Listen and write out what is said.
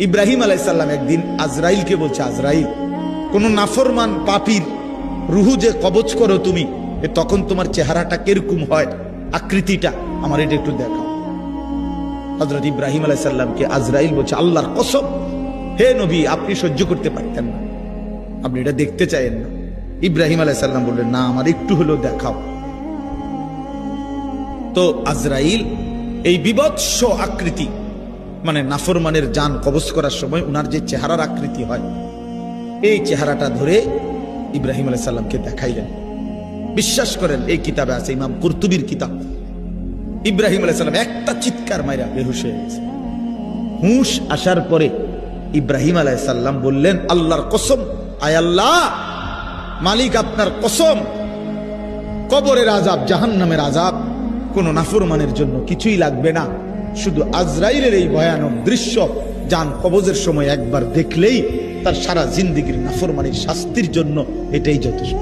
ইব্রাহিম আলাইহিস সালাম একদিন আজরাইলকে বলছে, আজরাইল, কোন নাফরমান পাপীর রুহু যে কবজ করো তুমি, তখন তোমার চেহারাটা কিরকম হয়, আকৃতিটা আমার এটা একটু দেখাও। হযরত ইব্রাহিম আলাইহিস সালামকে আজরাইল বলছে, আল্লাহর কসম হে নবী, আপনি সহ্য করতে পারতেন না, আপনি এটা দেখতে চাইেন না। ইব্রাহিম আলাইহিস সালাম বললেন, না, আমার একটু হলেও দেখাও। তো আজরাইল এই বিভৎস আকৃতি, মানে নাফরমানের জান কবজ করার সময় উনার যে চেহারার আকৃতি হয়, এই চেহারাটা ধরে ইব্রাহিম আলাইহিস সালামকে দেখাইলেন। বিশ্বাস করেন, এই কিতাবে আছে, ইমাম কুরতুবীর কিতাব, ইব্রাহিম আলাইহিস সালাম একটা চিৎকার মাইরা বেহুশ হয়ে গেছে। হুঁশ আসার পরে ইব্রাহিম আলাইহিস সালাম বললেন, আল্লাহর কসম, আয় আল্লাহ, মালিক আপনার কসম, কবরের আযাব, জাহান্নামের আযাব কোন নাফরমানের জন্য কিছুই লাগবে না, শুধু আজরাইলের এই ভয়ানক দৃশ্য জান কবজের সময় একবার দেখলেই তার সারা জিন্দেগীর নাফরমানির শাস্তির জন্য এটাই যথেষ্ট।